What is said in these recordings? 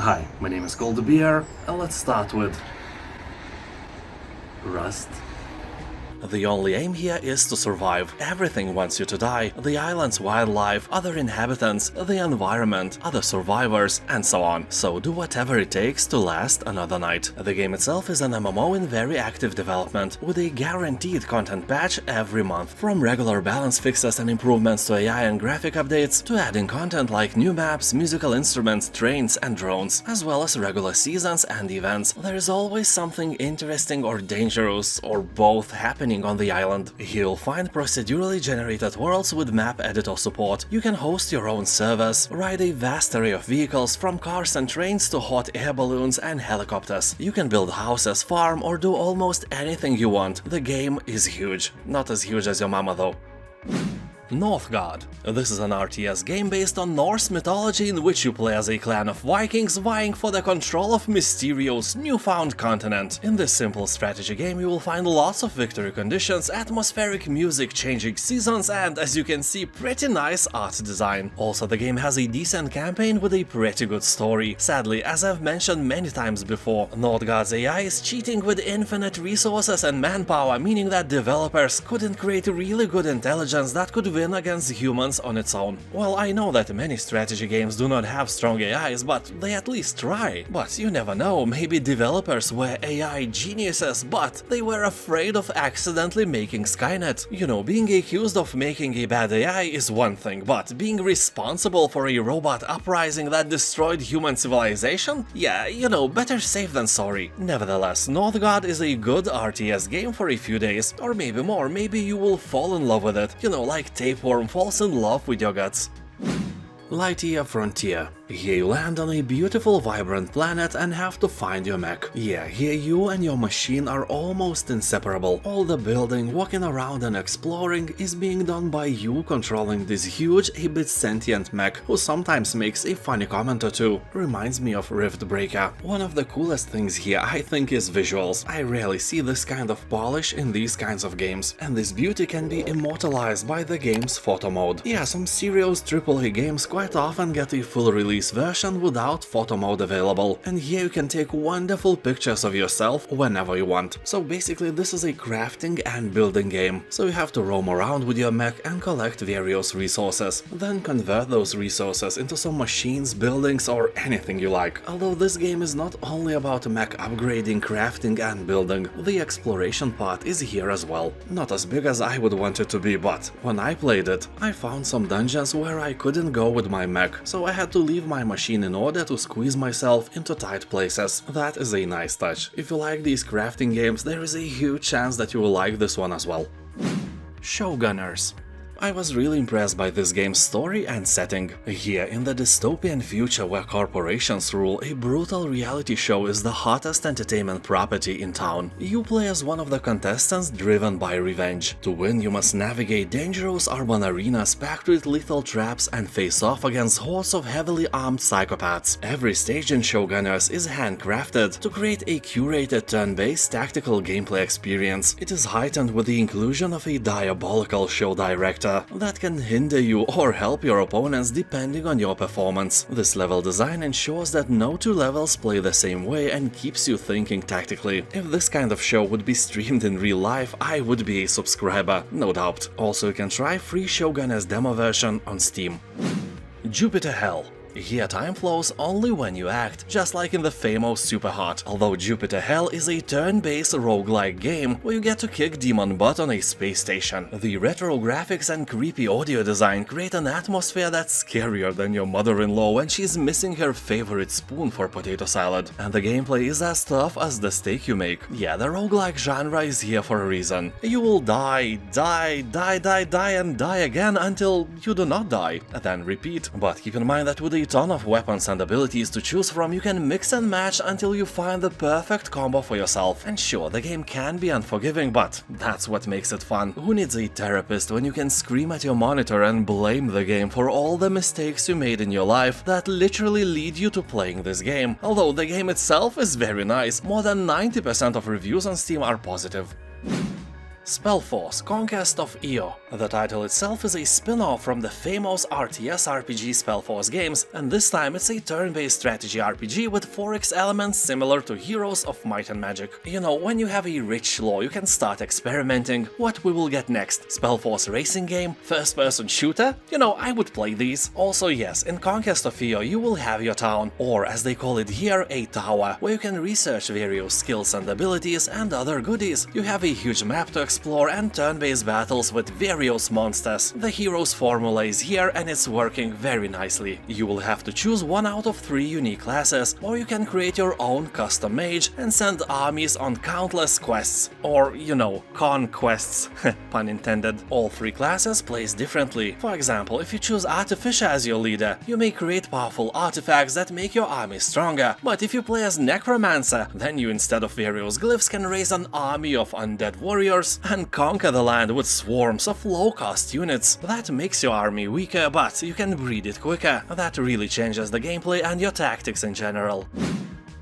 Hi, my name is Beer, and let's start with Rust. The only aim here is to survive. Everything wants you to die. The island's wildlife, other inhabitants, the environment, other survivors, and so on. So do whatever it takes to last another night. The game itself is an MMO in very active development, with a guaranteed content patch every month. From regular balance fixes and improvements to AI and graphic updates, to adding content like new maps, musical instruments, trains, and drones, as well as regular seasons and events. There is always something interesting or dangerous, or both, happening on the island. You'll find procedurally generated worlds with map editor support. You can host your own servers, ride a vast array of vehicles from cars and trains to hot air balloons and helicopters. You can build houses, farm, or do almost anything you want. The game is huge. Not as huge as your mama though. Northgard. This is an RTS game based on Norse mythology in which you play as a clan of Vikings vying for the control of Mysterio's newfound continent. In this simple strategy game you will find lots of victory conditions, atmospheric music, changing seasons, and, as you can see, pretty nice art design. Also, the game has a decent campaign with a pretty good story. Sadly, as I've mentioned many times before, Northgard's AI is cheating with infinite resources and manpower, meaning that developers couldn't create really good intelligence that could win against humans on its own. Well, I know that many strategy games do not have strong AIs, but they at least try. But you never know, maybe developers were AI geniuses, but they were afraid of accidentally making Skynet. You know, being accused of making a bad AI is one thing, but being responsible for a robot uprising that destroyed human civilization? Yeah, you know, better safe than sorry. Nevertheless, Northgard is a good RTS game for a few days, or maybe more. Maybe you will fall in love with it, you know, like tapeworm falls in love with your guts. Lightyear Frontier. Here you land on a beautiful, vibrant planet and have to find your mech. Yeah, here you and your machine are almost inseparable. All the building, walking around and exploring is being done by you controlling this huge, a bit sentient mech, who sometimes makes a funny comment or two. Reminds me of Riftbreaker. One of the coolest things here, I think, is visuals. I rarely see this kind of polish in these kinds of games, and this beauty can be immortalized by the game's photo mode. Yeah, some serious AAA games quite often get a full release version without photo mode available, and here you can take wonderful pictures of yourself whenever you want. So basically this is a crafting and building game, so you have to roam around with your mech and collect various resources, then convert those resources into some machines, buildings, or anything you like. Although this game is not only about mech upgrading, crafting and building, the exploration part is here as well. Not as big as I would want it to be, but when I played it, I found some dungeons where I couldn't go with my mech, so I had to leave my machine in order to squeeze myself into tight places. That is a nice touch. If you like these crafting games, there is a huge chance that you will like this one as well. Showgunners. I was really impressed by this game's story and setting. Here, in the dystopian future where corporations rule, a brutal reality show is the hottest entertainment property in town. You play as one of the contestants driven by revenge. To win, you must navigate dangerous urban arenas packed with lethal traps and face off against hordes of heavily armed psychopaths. Every stage in Showgunners is handcrafted to create a curated turn-based tactical gameplay experience. It is heightened with the inclusion of a diabolical show director that can hinder you or help your opponents depending on your performance. This level design ensures that no two levels play the same way and keeps you thinking tactically. If this kind of show would be streamed in real life, I would be a subscriber, no doubt. Also, you can try free Showgunners demo version on Steam. Jupiter Hell. Here time flows only when you act, just like in the famous Superhot, although Jupiter Hell is a turn-based roguelike game where you get to kick demon butt on a space station. The retro graphics and creepy audio design create an atmosphere that's scarier than your mother-in-law when she's missing her favorite spoon for potato salad. And the gameplay is as tough as the steak you make. Yeah, the roguelike genre is here for a reason. You will die, and die again until you do not die, and then repeat. But keep in mind that with a ton of weapons and abilities to choose from, you can mix and match until you find the perfect combo for yourself. And sure, the game can be unforgiving, but that's what makes it fun. Who needs a therapist when you can scream at your monitor and blame the game for all the mistakes you made in your life that literally lead you to playing this game? Although the game itself is very nice, more than 90% of reviews on Steam are positive. SpellForce, Conquest of Eo. The title itself is a spin-off from the famous RTS RPG SpellForce games, and this time it's a turn-based strategy RPG with 4X elements similar to Heroes of Might and Magic. You know, when you have a rich lore, you can start experimenting. What we will get next? SpellForce racing game? First-person shooter? You know, I would play these. Also yes, in Conquest of Eo you will have your town, or as they call it here, a tower, where you can research various skills and abilities and other goodies. You have a huge map to explore and turn-based battles with various monsters. The hero's formula is here and it's working very nicely. You will have to choose one out of 3 unique classes, or you can create your own custom mage and send armies on countless quests. Or, you know, conquests, pun intended. All 3 classes plays differently. For example, if you choose Artificer as your leader, you may create powerful artifacts that make your army stronger. But if you play as Necromancer, then you instead of various glyphs can raise an army of undead warriors and conquer the land with swarms of low-cost units. That makes your army weaker, but you can breed it quicker. That really changes the gameplay and your tactics in general.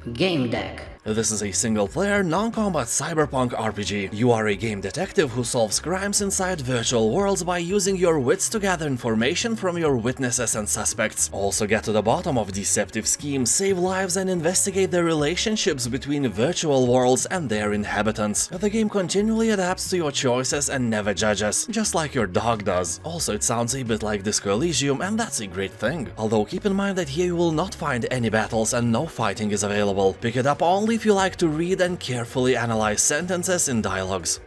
Gamedec. This is a single-player, non-combat cyberpunk RPG. You are a game detective who solves crimes inside virtual worlds by using your wits to gather information from your witnesses and suspects. Also get to the bottom of deceptive schemes, save lives and investigate the relationships between virtual worlds and their inhabitants. The game continually adapts to your choices and never judges, just like your dog does. Also, it sounds a bit like Disco Elysium, and that's a great thing. Although keep in mind that here you will not find any battles and no fighting is available. Pick it up only if you like to read and carefully analyze sentences in dialogues.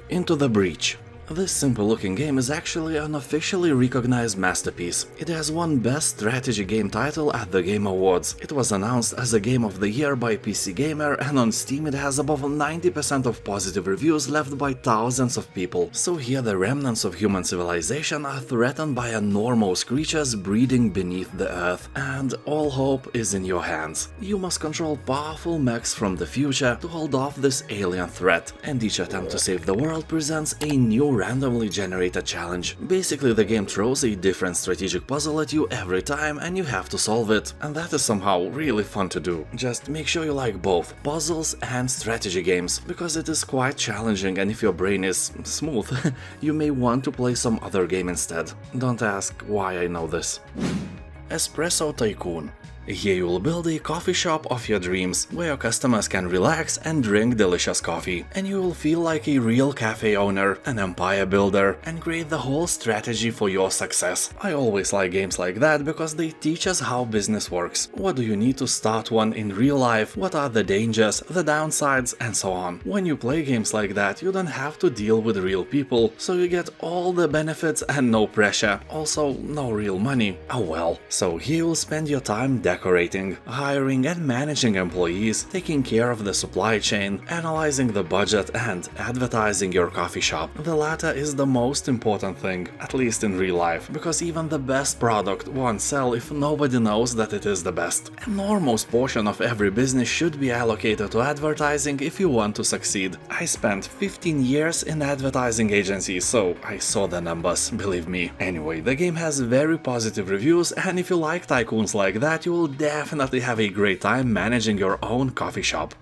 Into the Breach. This simple-looking game is actually an officially recognized masterpiece. It has won Best Strategy Game title at the Game Awards. It was announced as a Game of the Year by PC Gamer, and on Steam it has above 90% of positive reviews left by thousands of people. So here the remnants of human civilization are threatened by enormous creatures breeding beneath the earth, and all hope is in your hands. You must control powerful mechs from the future to hold off this alien threat, and each attempt to save the world presents a new randomly generated challenge. Basically, the game throws a different strategic puzzle at you every time and you have to solve it, and that is somehow really fun to do. Just make sure you like both puzzles and strategy games, because it is quite challenging, and if your brain is smooth, you may want to play some other game instead. Don't ask why I know this. Espresso Tycoon. Here you will build a coffee shop of your dreams, where your customers can relax and drink delicious coffee, and you will feel like a real cafe owner, an empire builder, and create the whole strategy for your success. I always like games like that because they teach us how business works. What do you need to start one in real life, what are the dangers, the downsides, and so on. When you play games like that, you don't have to deal with real people, so you get all the benefits and no pressure. Also, no real money. Oh well. So here you'll spend your time decorating, hiring and managing employees, taking care of the supply chain, analyzing the budget, and advertising your coffee shop. The latter is the most important thing, at least in real life, because even the best product won't sell if nobody knows that it is the best. An enormous portion of every business should be allocated to advertising if you want to succeed. I spent 15 years in advertising agencies, so I saw the numbers, believe me. Anyway, the game has very positive reviews, and if you like tycoons like that, you will definitely have a great time managing your own coffee shop.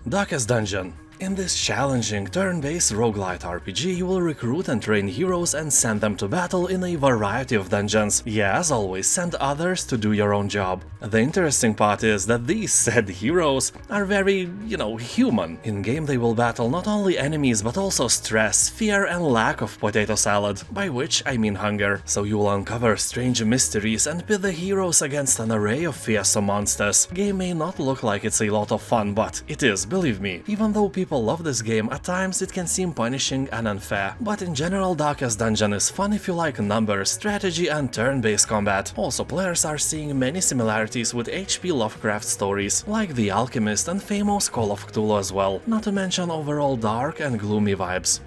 Darkest Dungeon. In this challenging turn-based roguelite RPG, you will recruit and train heroes and send them to battle in a variety of dungeons. Yeah, as always, send others to do your own job. The interesting part is that these said heroes are very, human. In-game they will battle not only enemies but also stress, fear and lack of potato salad, by which I mean hunger. So you will uncover strange mysteries and pit the heroes against an array of fearsome monsters. Game may not look like it's a lot of fun, but it is, believe me. Even though people love this game, at times it can seem punishing and unfair. But in general, Darkest Dungeon is fun if you like numbers, strategy and turn-based combat. Also, players are seeing many similarities with H.P. Lovecraft stories, like The Alchemist and famous Call of Cthulhu as well, not to mention overall dark and gloomy vibes.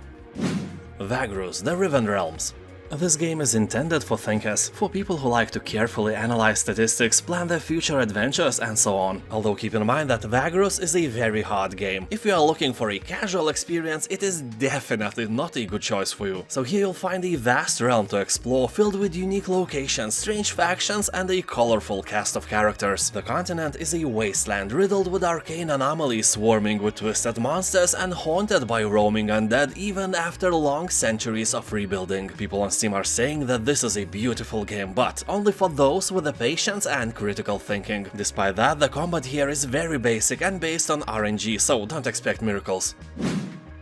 Vagrus, the Riven Realms. This game is intended for thinkers, for people who like to carefully analyze statistics, plan their future adventures and so on. Although keep in mind that Vagrus is a very hard game. If you are looking for a casual experience, it is definitely not a good choice for you. So here you'll find a vast realm to explore, filled with unique locations, strange factions and a colorful cast of characters. The continent is a wasteland riddled with arcane anomalies, swarming with twisted monsters and haunted by roaming undead even after long centuries of rebuilding. People on Steam are saying that this is a beautiful game, but only for those with the patience and critical thinking. Despite that, the combat here is very basic and based on RNG, so don't expect miracles.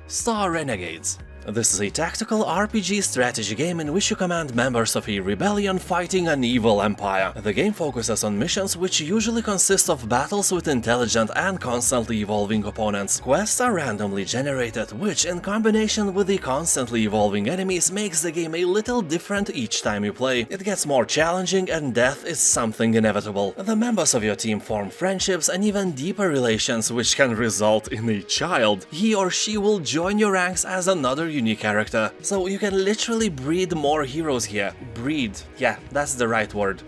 Star Renegades. This is a tactical RPG strategy game in which you command members of a rebellion fighting an evil empire. The game focuses on missions which usually consist of battles with intelligent and constantly evolving opponents. Quests are randomly generated, which in combination with the constantly evolving enemies makes the game a little different each time you play. It gets more challenging and death is something inevitable. The members of your team form friendships and even deeper relations which can result in a child. He or she will join your ranks as another unique character, so you can literally breed more heroes here. Breed, yeah, that's the right word.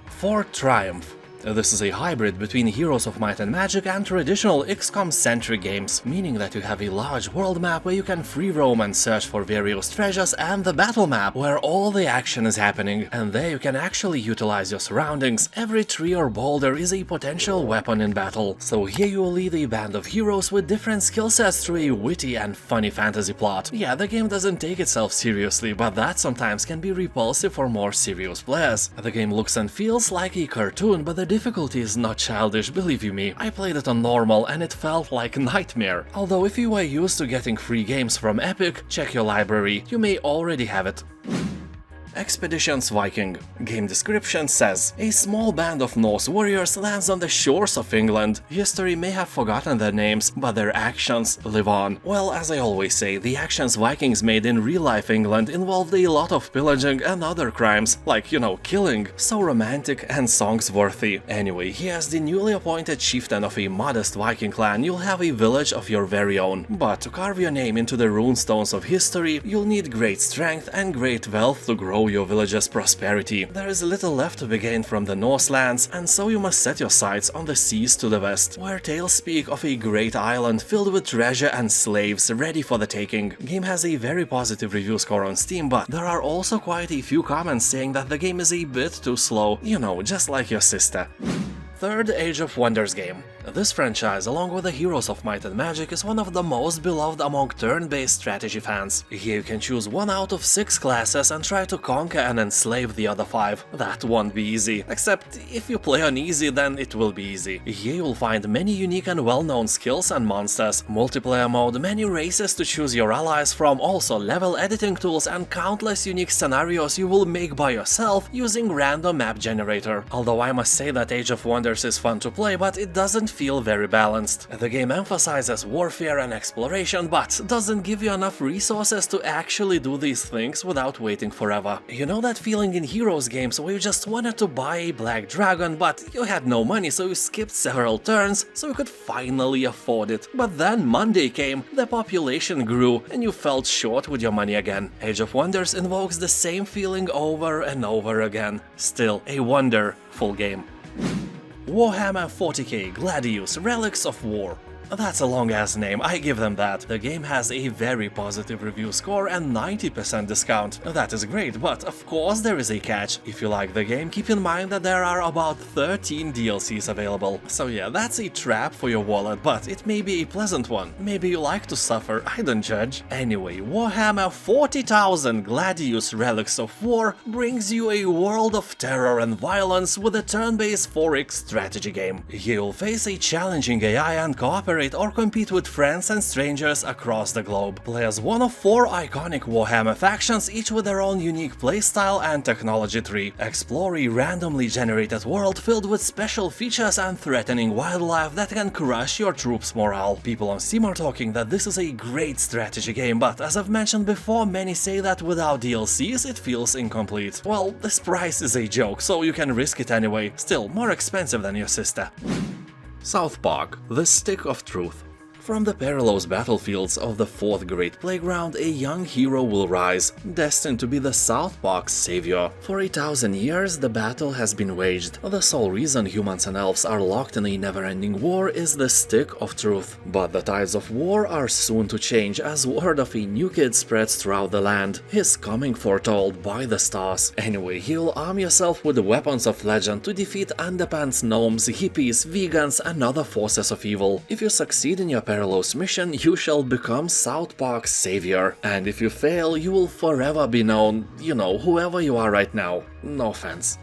For Triumph. This is a hybrid between Heroes of Might and Magic and traditional XCOM-centric games, meaning that you have a large world map where you can free roam and search for various treasures, and the battle map where all the action is happening, and there you can actually utilize your surroundings. Every tree or boulder is a potential weapon in battle, so here you will lead a band of heroes with different skill sets through a witty and funny fantasy plot. Yeah, the game doesn't take itself seriously, but that sometimes can be repulsive for more serious players. The game looks and feels like a cartoon, but the difficulty is not childish, believe you me. I played it on normal and it felt like a nightmare. Although if you were used to getting free games from Epic, check your library, you may already have it. Expeditions Viking. Game description says, a small band of Norse warriors lands on the shores of England. History may have forgotten their names, but their actions live on. Well, as I always say, the actions Vikings made in real-life England involved a lot of pillaging and other crimes, like, you know, killing. So romantic and songs-worthy. Anyway, here's the newly appointed chieftain of a modest Viking clan. You'll have a village of your very own. But to carve your name into the runestones of history, you'll need great strength and great wealth to grow your village's prosperity. There is little left to be gained from the Norse lands, and so you must set your sights on the seas to the west, where tales speak of a great island filled with treasure and slaves ready for the taking. Game has a very positive review score on Steam, but there are also quite a few comments saying that the game is a bit too slow, you know, just like your sister. Third Age of Wonders game. This franchise, along with the Heroes of Might and Magic, is one of the most beloved among turn-based strategy fans. Here you can choose 1 out of 6 classes and try to conquer and enslave the other 5. That won't be easy, except if you play on easy, then it will be easy. Here you'll find many unique and well-known skills and monsters, multiplayer mode, many races to choose your allies from, also level editing tools and countless unique scenarios you will make by yourself using random map generator. Although I must say that Age of Wonders is fun to play, but it doesn't feel very balanced. The game emphasizes warfare and exploration, but doesn't give you enough resources to actually do these things without waiting forever. You know that feeling in Heroes games where you just wanted to buy a black dragon, but you had no money, so you skipped several turns so you could finally afford it. But then Monday came, the population grew, and you felt short with your money again. Age of Wonders invokes the same feeling over and over again. Still a wonderful game. Warhammer 40k Gladius Relics of War. That's a long-ass name, I give them that. The game has a very positive review score and 90% discount. That is great, but of course there is a catch. If you like the game, keep in mind that there are about 13 DLCs available. So yeah, that's a trap for your wallet, but it may be a pleasant one. Maybe you like to suffer, I don't judge. Anyway, Warhammer 40,000 Gladius Relics of War brings you a world of terror and violence with a turn-based 4X strategy game. You'll face a challenging AI and cooperate or compete with friends and strangers across the globe. Play as one of 4 iconic Warhammer factions, each with their own unique playstyle and technology tree. Explore a randomly generated world filled with special features and threatening wildlife that can crush your troops' morale. People on Steam are talking that this is a great strategy game, but as I've mentioned before, many say that without DLCs it feels incomplete. Well, this price is a joke, so you can risk it anyway. Still, more expensive than your sister. South Park: The Stick of Truth. From the perilous battlefields of the Fourth Great Playground, a young hero will rise, destined to be the Southpark's savior. For 8,000 years, the battle has been waged. The sole reason humans and elves are locked in a never-ending war is the Stick of Truth. But the tides of war are soon to change as word of a new kid spreads throughout the land, his coming foretold by the stars. Anyway, he'll arm yourself with the weapons of legend to defeat underpants gnomes, hippies, vegans and other forces of evil. If you succeed in your perilous mission, you shall become Southpark's savior. And if you fail, you will forever be known, you know, whoever you are right now. No offense.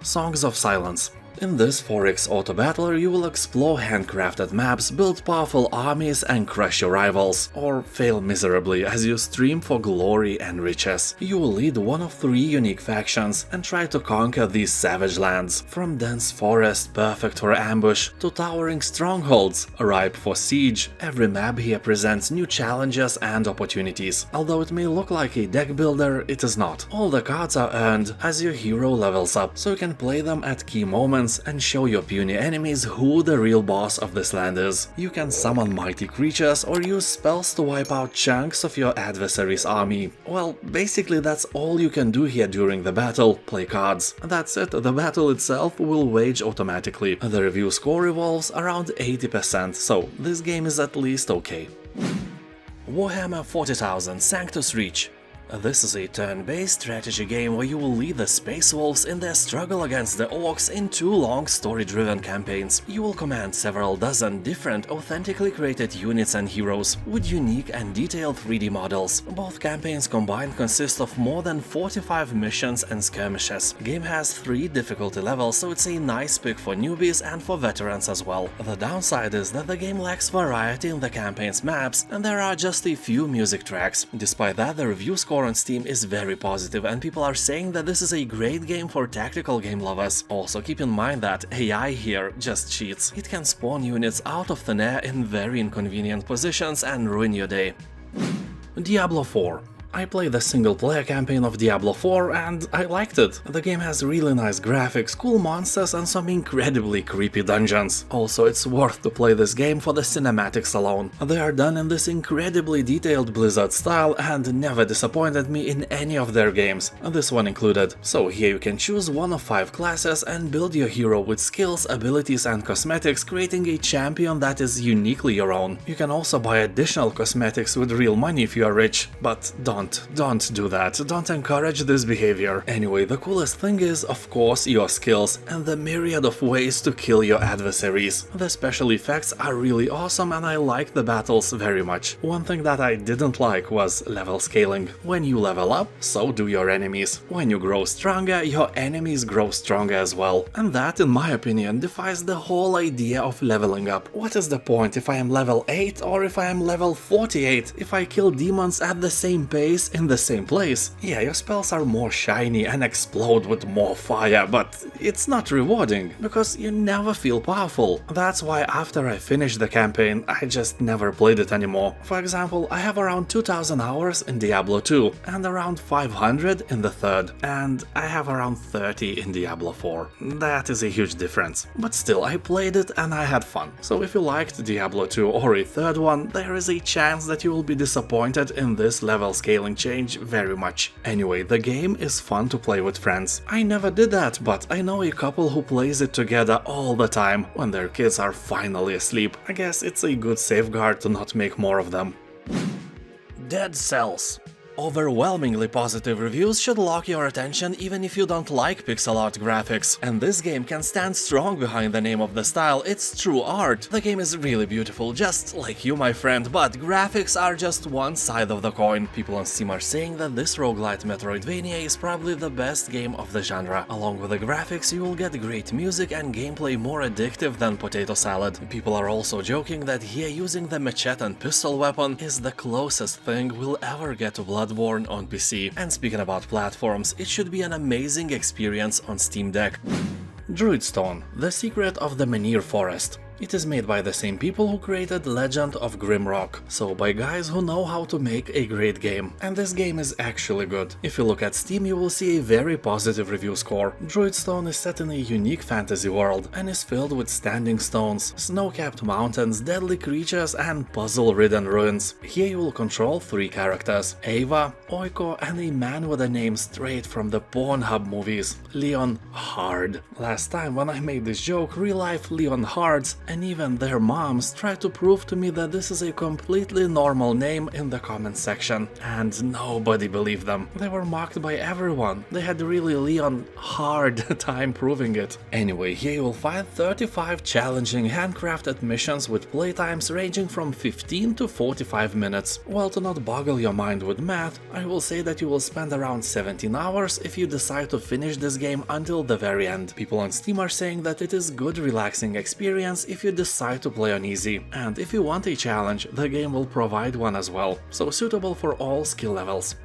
Songs of Silence. In this 4x auto-battler, you will explore handcrafted maps, build powerful armies and crush your rivals, or fail miserably as you stream for glory and riches. You will lead one of 3 unique factions and try to conquer these savage lands, from dense forest perfect for ambush to towering strongholds ripe for siege. Every map here presents new challenges and opportunities. Although it may look like a deck builder, it is not. All the cards are earned as your hero levels up, so you can play them at key moments and show your puny enemies who the real boss of this land is. You can summon mighty creatures or use spells to wipe out chunks of your adversary's army. Well, basically that's all you can do here during the battle, play cards. That's it, the battle itself will wage automatically. The review score revolves around 80%, so this game is at least okay. Warhammer 40,000 Sanctus Reach. This is a turn-based strategy game where you will lead the Space Wolves in their struggle against the Orcs in 2 long story-driven campaigns. You will command several dozen different authentically created units and heroes, with unique and detailed 3D models. Both campaigns combined consist of more than 45 missions and skirmishes. The game has 3 difficulty levels, so it's a nice pick for newbies and for veterans as well. The downside is that the game lacks variety in the campaign's maps, and there are just a few music tracks. Despite that, the review score on Steam is very positive and people are saying that this is a great game for tactical game lovers. Also keep in mind that AI here just cheats. It can spawn units out of thin air in very inconvenient positions and ruin your day. Diablo IV. I played the single-player campaign of Diablo IV and I liked it. The game has really nice graphics, cool monsters and some incredibly creepy dungeons. Also, it's worth to play this game for the cinematics alone. They are done in this incredibly detailed Blizzard style and never disappointed me in any of their games, this one included. So here you can choose one of 5 classes and build your hero with skills, abilities and cosmetics, creating a champion that is uniquely your own. You can also buy additional cosmetics with real money if you are rich, but don't do that, don't encourage this behavior. Anyway, the coolest thing is, of course, your skills and the myriad of ways to kill your adversaries. The special effects are really awesome and I like the battles very much. One thing that I didn't like was level scaling. When you level up, so do your enemies. When you grow stronger, your enemies grow stronger as well. And that, in my opinion, defies the whole idea of leveling up. What is the point if I am level 8 or if I am level 48? If I kill demons at the same pace in the same place, yeah, your spells are more shiny and explode with more fire, but it's not rewarding, because you never feel powerful. That's why after I finished the campaign, I just never played it anymore. For example, I have around 2000 hours in Diablo 2, and around 500 in the third, and I have around 30 in Diablo 4. That is a huge difference. But still, I played it and I had fun. So if you liked Diablo 2 or a third one, there is a chance that you will be disappointed in this level scaling change very much. Anyway, the game is fun to play with friends. I never did that, but I know a couple who plays it together all the time when their kids are finally asleep. I guess it's a good safeguard to not make more of them. Dead Cells. Overwhelmingly positive reviews should lock your attention even if you don't like pixel art graphics. And this game can stand strong behind the name of the style, it's true art. The game is really beautiful, just like you, my friend, but graphics are just one side of the coin. People on Steam are saying that this roguelite Metroidvania is probably the best game of the genre. Along with the graphics, you will get great music and gameplay more addictive than potato salad. People are also joking that here using the machete and pistol weapon is the closest thing we'll ever get to Bloodborne on PC. And speaking about platforms, it should be an amazing experience on Steam Deck. Druidstone, the secret of the Menhir forest. It is made by the same people who created Legend of Grimrock, so by guys who know how to make a great game. And this game is actually good. If you look at Steam, you will see a very positive review score. Druidstone is set in a unique fantasy world and is filled with standing stones, snow-capped mountains, deadly creatures and puzzle-ridden ruins. Here you will control 3 characters: Ava, Oiko and a man with a name straight from the Pornhub movies, Leon Hard. Last time when I made this joke, real-life Leon Hards and even their moms tried to prove to me that this is a completely normal name in the comments section, and nobody believed them. They were mocked by everyone. They had really Leon hard time proving it. Anyway, here you will find 35 challenging handcrafted missions with playtimes ranging from 15 to 45 minutes. Well, to not boggle your mind with math, I will say that you will spend around 17 hours if you decide to finish this game until the very end. People on Steam are saying that it is good relaxing experience if you decide to play on easy, and if you want a challenge, the game will provide one as well, so suitable for all skill levels.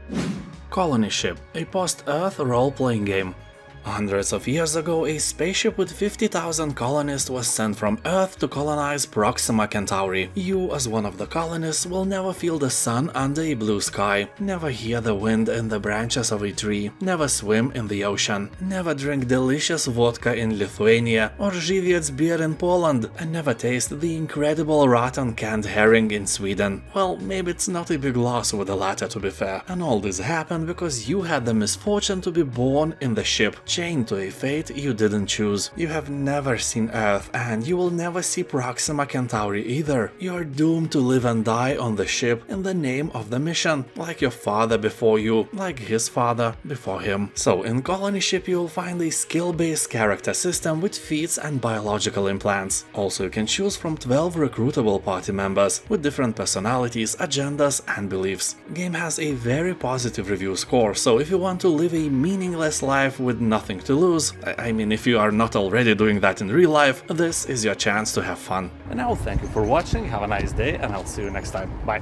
Colony Ship, a post-Earth role-playing game. Hundreds of years ago, a spaceship with 50,000 colonists was sent from Earth to colonize Proxima Centauri. You, as one of the colonists, will never feel the sun under a blue sky, never hear the wind in the branches of a tree, never swim in the ocean, never drink delicious vodka in Lithuania or Żywiec beer in Poland, and never taste the incredible rotten canned herring in Sweden. Well, maybe it's not a big loss with the latter, to be fair. And all this happened because you had the misfortune to be born in the ship, chained to a fate you didn't choose. You have never seen Earth, and you will never see Proxima Centauri either. You are doomed to live and die on the ship in the name of the mission, like your father before you, like his father before him. So in Colony Ship you will find a skill-based character system with feats and biological implants. Also you can choose from 12 recruitable party members with different personalities, agendas and beliefs. Game has a very positive review score, so if you want to live a meaningless life with nothing to lose, I mean if you are not already doing that in real life, this is your chance to have fun. And I will thank you for watching, have a nice day, and I'll see you next time. Bye!